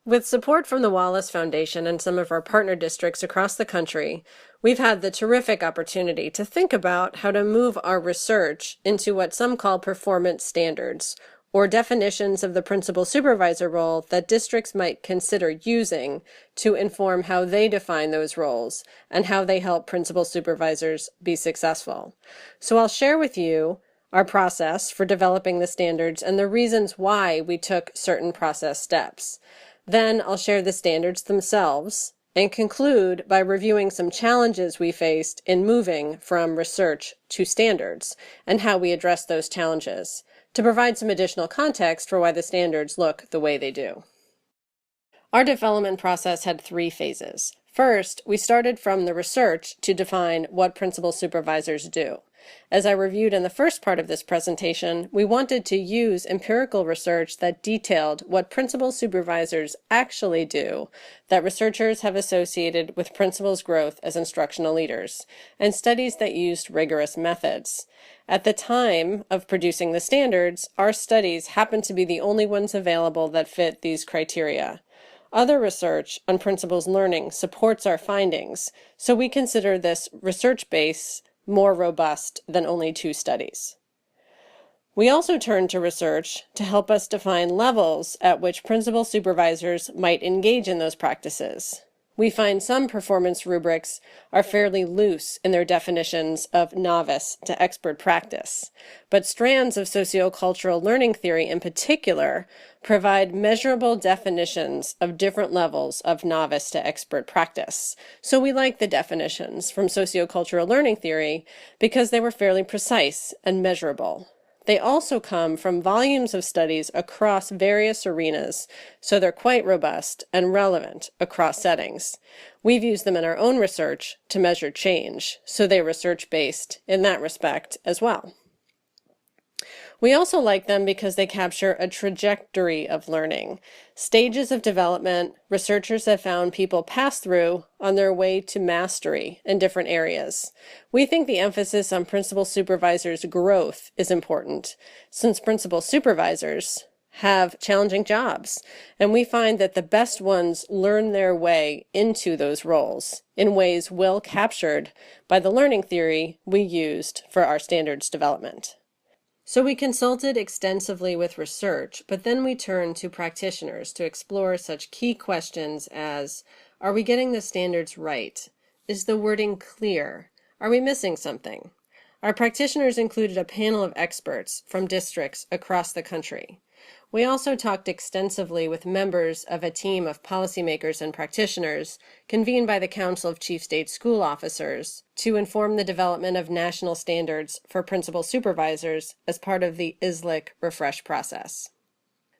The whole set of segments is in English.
With support from the Wallace Foundation and some of our partner districts across the country, we've had the terrific opportunity to think about how to move our research into what some call performance standards, or definitions of the principal supervisor role that districts might consider using to inform how they define those roles and how they help principal supervisors be successful. So I'll share with you our process for developing the standards and the reasons why we took certain process steps. Then I'll share the standards themselves and conclude by reviewing some challenges we faced in moving from research to standards and how we address those challenges to provide some additional context for why the standards look the way they do. Our development process had 3 phases. First, we started from the research to define what principal supervisors do. As I reviewed in the first part of this presentation, we wanted to use empirical research that detailed what principal supervisors actually do that researchers have associated with principals' growth as instructional leaders, and studies that used rigorous methods. At the time of producing the standards, our studies happened to be the only ones available that fit these criteria. Other research on principals' learning supports our findings, so we consider this research base more robust than only 2 studies. We also turned to research to help us define levels at which principal supervisors might engage in those practices. We find some performance rubrics are fairly loose in their definitions of novice to expert practice, but strands of sociocultural learning theory in particular provide measurable definitions of different levels of novice to expert practice. So we like the definitions from sociocultural learning theory because they were fairly precise and measurable. They also come from volumes of studies across various arenas, so they're quite robust and relevant across settings. We've used them in our own research to measure change, so they're research-based in that respect as well. We also like them because they capture a trajectory of learning. Stages of development researchers have found people pass through on their way to mastery in different areas. We think the emphasis on principal supervisors' growth is important, since principal supervisors have challenging jobs, and we find that the best ones learn their way into those roles in ways well captured by the learning theory we used for our standards development. So we consulted extensively with research, but then we turned to practitioners to explore such key questions as, are we getting the standards right? Is the wording clear? Are we missing something? Our practitioners included a panel of experts from districts across the country. We also talked extensively with members of a team of policymakers and practitioners convened by the Council of Chief State School Officers to inform the development of national standards for principal supervisors as part of the ISLIC refresh process.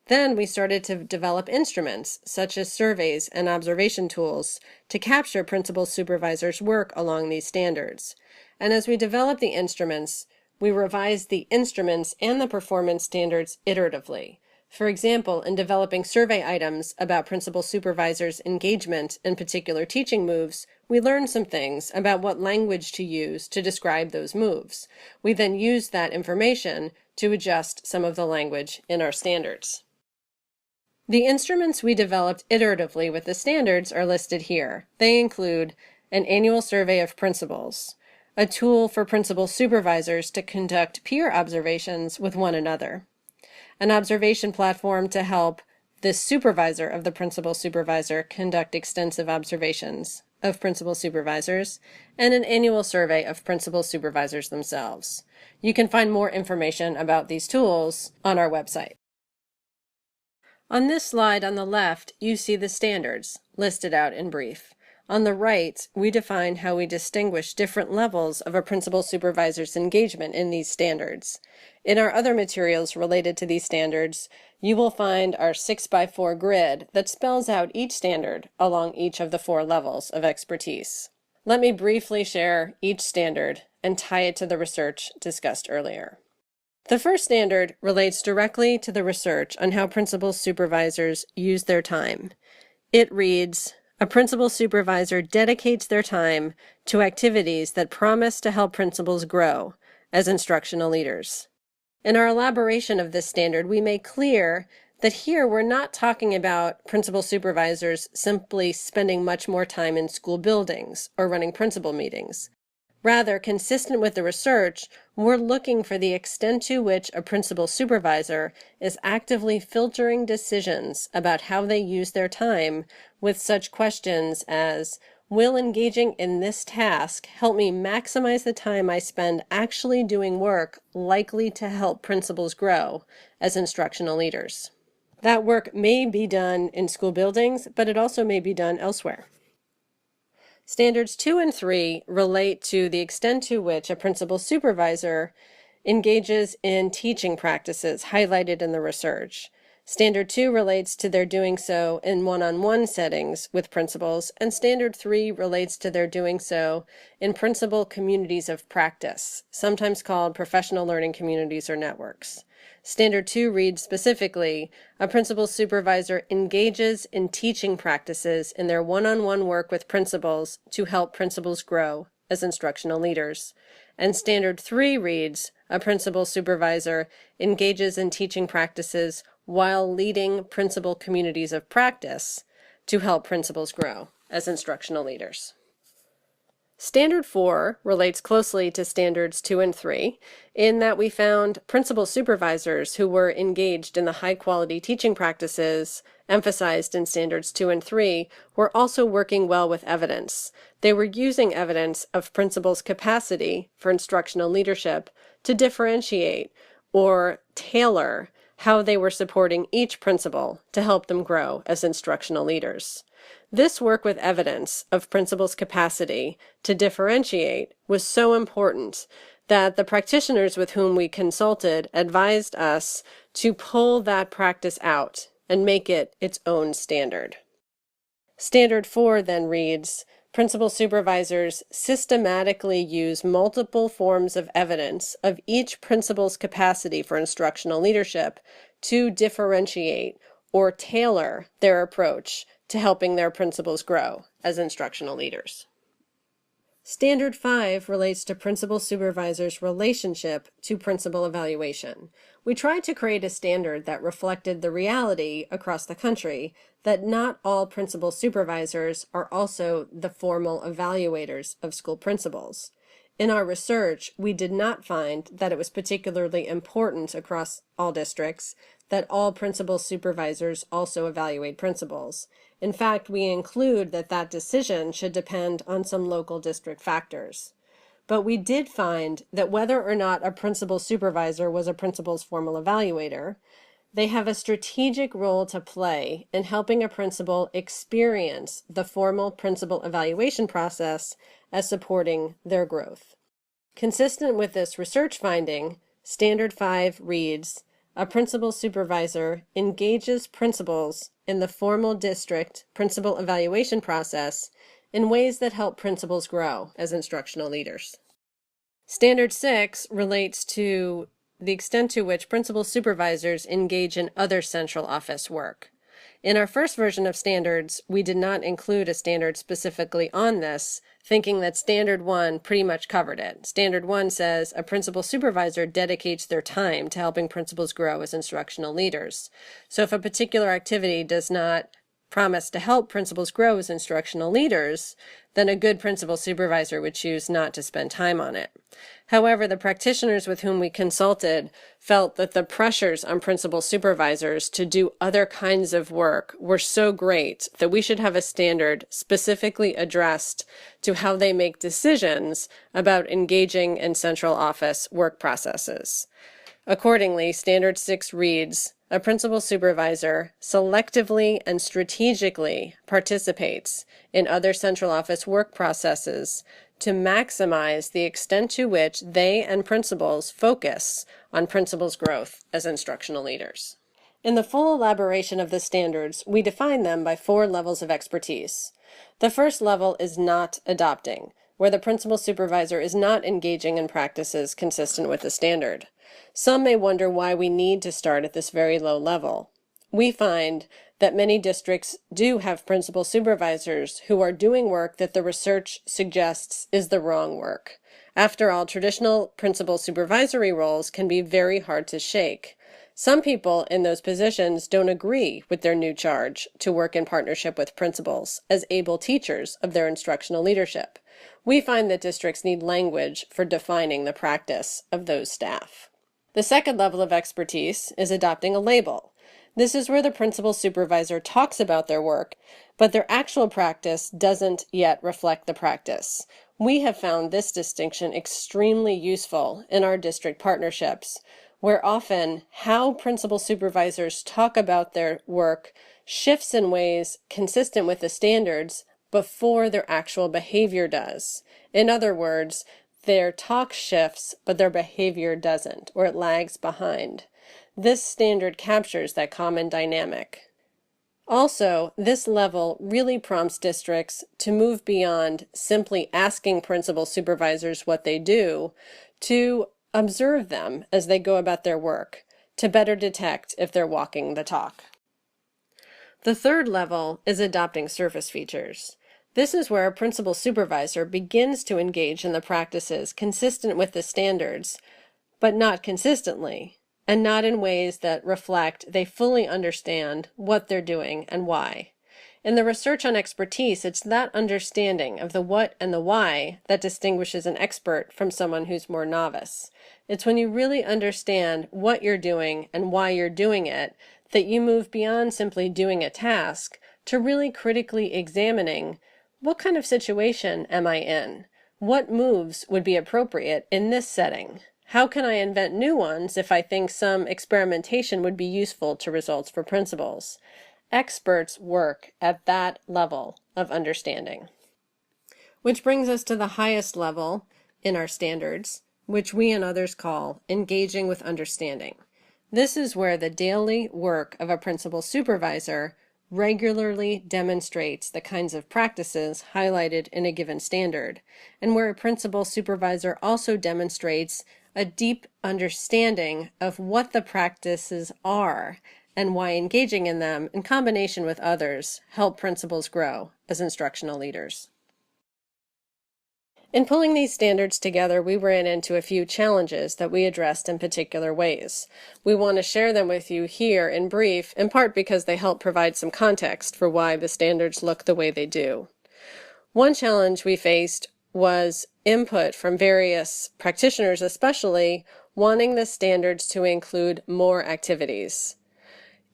Then we started to develop instruments, such as surveys and observation tools, to capture principal supervisors' work along these standards. And as we developed the instruments, we revised the instruments and the performance standards iteratively. For example, in developing survey items about principal supervisors' engagement in particular teaching moves, we learned some things about what language to use to describe those moves. We then used that information to adjust some of the language in our standards. The instruments we developed iteratively with the standards are listed here. They include an annual survey of principals, a tool for principal supervisors to conduct peer observations with one another, an observation platform to help the supervisor of the principal supervisor conduct extensive observations of principal supervisors, and an annual survey of principal supervisors themselves. You can find more information about these tools on our website. On this slide on the left, you see the standards listed out in brief. On the right, we define how we distinguish different levels of a principal supervisor's engagement in these standards. In our other materials related to these standards, you will find our 6x4 grid that spells out each standard along each of the 4 levels of expertise. Let me briefly share each standard and tie it to the research discussed earlier. The first standard relates directly to the research on how principal supervisors use their time. It reads, a principal supervisor dedicates their time to activities that promise to help principals grow as instructional leaders. In our elaboration of this standard, we make clear that here we're not talking about principal supervisors simply spending much more time in school buildings or running principal meetings. Rather, consistent with the research, we're looking for the extent to which a principal supervisor is actively filtering decisions about how they use their time with such questions as, will engaging in this task help me maximize the time I spend actually doing work likely to help principals grow as instructional leaders? That work may be done in school buildings, but it also may be done elsewhere. Standards 2 and 3 relate to the extent to which a principal supervisor engages in teaching practices highlighted in the research. Standard 2 relates to their doing so in one-on-one settings with principals, and Standard 3 relates to their doing so in principal communities of practice, sometimes called professional learning communities or networks. Standard 2 reads specifically, a principal supervisor engages in teaching practices in their one-on-one work with principals to help principals grow as instructional leaders. And Standard 3 reads, a principal supervisor engages in teaching practices while leading principal communities of practice to help principals grow as instructional leaders. Standard 4 relates closely to Standards 2 and 3 in that we found principal supervisors who were engaged in the high-quality teaching practices emphasized in Standards 2 and 3 were also working well with evidence. They were using evidence of principals' capacity for instructional leadership to differentiate or tailor how they were supporting each principal to help them grow as instructional leaders. This work with evidence of principals' capacity to differentiate was so important that the practitioners with whom we consulted advised us to pull that practice out and make it its own standard. Standard 4 then reads, principal supervisors systematically use multiple forms of evidence of each principal's capacity for instructional leadership to differentiate or tailor their approach to helping their principals grow as instructional leaders. Standard 5 relates to principal supervisors' relationship to principal evaluation. We tried to create a standard that reflected the reality across the country that not all principal supervisors are also the formal evaluators of school principals. In our research, we did not find that it was particularly important across all districts that all principal supervisors also evaluate principals. In fact, we include that decision should depend on some local district factors. But we did find that whether or not a principal supervisor was a principal's formal evaluator, they have a strategic role to play in helping a principal experience the formal principal evaluation process as supporting their growth. Consistent with this research finding, Standard 5 reads, a principal supervisor engages principals in the formal district principal evaluation process in ways that help principals grow as instructional leaders. Standard 6 relates to the extent to which principal supervisors engage in other central office work. In our first version of standards, we did not include a standard specifically on this, thinking that Standard 1 pretty much covered it. Standard 1 says a principal supervisor dedicates their time to helping principals grow as instructional leaders. So if a particular activity does not promise to help principals grow as instructional leaders, then a good principal supervisor would choose not to spend time on it. However, the practitioners with whom we consulted felt that the pressures on principal supervisors to do other kinds of work were so great that we should have a standard specifically addressed to how they make decisions about engaging in central office work processes. Accordingly, Standard 6 reads, a principal supervisor selectively and strategically participates in other central office work processes to maximize the extent to which they and principals focus on principals' growth as instructional leaders. In the full elaboration of the standards, we define them by 4 levels of expertise. The first level is not adopting, where the principal supervisor is not engaging in practices consistent with the standard. Some may wonder why we need to start at this very low level. We find that many districts do have principal supervisors who are doing work that the research suggests is the wrong work. After all, traditional principal supervisory roles can be very hard to shake. Some people in those positions don't agree with their new charge to work in partnership with principals as able teachers of their instructional leadership. We find that districts need language for defining the practice of those staff. The second level of expertise is adopting a label. This is where the principal supervisor talks about their work, but their actual practice doesn't yet reflect the practice. We have found this distinction extremely useful in our district partnerships, where often how principal supervisors talk about their work shifts in ways consistent with the standards before their actual behavior does. In other words, their talk shifts, but their behavior doesn't, or it lags behind. This standard captures that common dynamic. Also, this level really prompts districts to move beyond simply asking principal supervisors what they do to observe them as they go about their work to better detect if they're walking the talk. The third level is adopting service features. This is where a principal supervisor begins to engage in the practices consistent with the standards, but not consistently, and not in ways that reflect they fully understand what they're doing and why. In the research on expertise, it's that understanding of the what and the why that distinguishes an expert from someone who's more novice. It's when you really understand what you're doing and why you're doing it that you move beyond simply doing a task to really critically examining what kind of situation am I in? What moves would be appropriate in this setting? How can I invent new ones if I think some experimentation would be useful to results for principals? Experts work at that level of understanding. Which brings us to the highest level in our standards, which we and others call engaging with understanding. This is where the daily work of a principal supervisor regularly demonstrates the kinds of practices highlighted in a given standard, and where a principal supervisor also demonstrates a deep understanding of what the practices are and why engaging in them in combination with others help principals grow as instructional leaders. In pulling these standards together, we ran into a few challenges that we addressed in particular ways. We want to share them with you here in brief, in part because they help provide some context for why the standards look the way they do. One challenge we faced was input from various practitioners, especially wanting the standards to include more activities.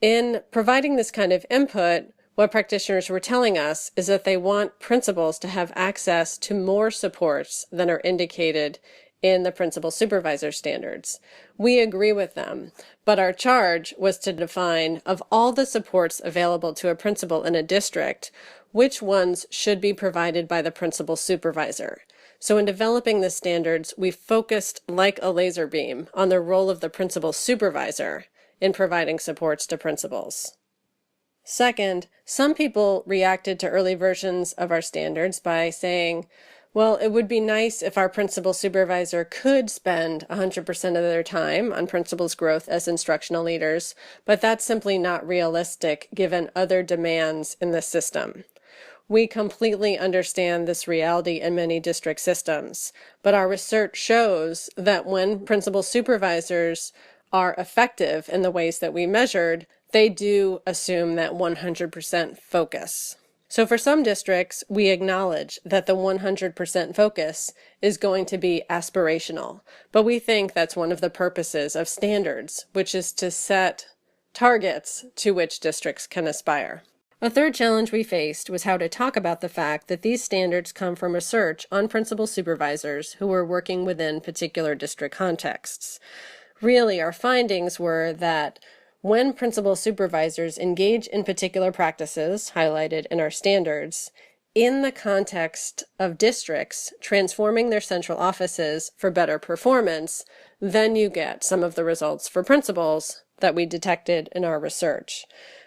In providing this kind of input, what practitioners were telling us is that they want principals to have access to more supports than are indicated in the principal supervisor standards. We agree with them, but our charge was to define, of all the supports available to a principal in a district, which ones should be provided by the principal supervisor. So in developing the standards, we focused like a laser beam on the role of the principal supervisor in providing supports to principals. Second, some people reacted to early versions of our standards by saying, well, it would be nice if our principal supervisor could spend 100% of their time on principals' growth as instructional leaders, but that's simply not realistic given other demands in the system. We completely understand this reality in many district systems, but our research shows that when principal supervisors are effective in the ways that we measured, they do assume that 100% focus. So for some districts, we acknowledge that the 100% focus is going to be aspirational, but we think that's one of the purposes of standards, which is to set targets to which districts can aspire. A third challenge we faced was how to talk about the fact that these standards come from research on principal supervisors who were working within particular district contexts. Really, our findings were that when principal supervisors engage in particular practices highlighted in our standards, in the context of districts transforming their central offices for better performance, then you get some of the results for principals that we detected in our research.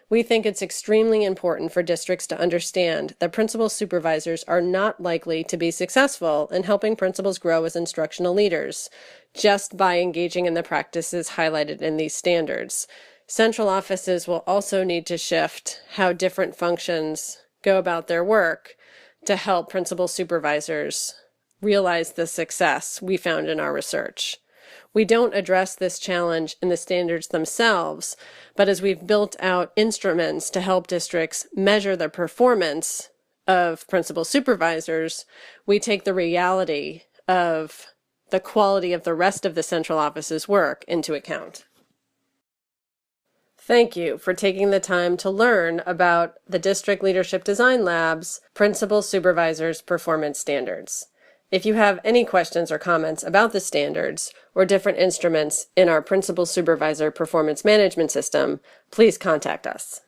We think it's extremely important for districts to understand that principal supervisors are not likely to be successful in helping principals grow as instructional leaders just by engaging in the practices highlighted in these standards. Central offices will also need to shift how different functions go about their work to help principal supervisors realize the success we found in our research. We don't address this challenge in the standards themselves, but as we've built out instruments to help districts measure the performance of principal supervisors, we take the reality of the quality of the rest of the central office's work into account. Thank you for taking the time to learn about the District Leadership Design Lab's Principal Supervisors Performance Standards. If you have any questions or comments about the standards or different instruments in our Principal Supervisor Performance Management System, please contact us.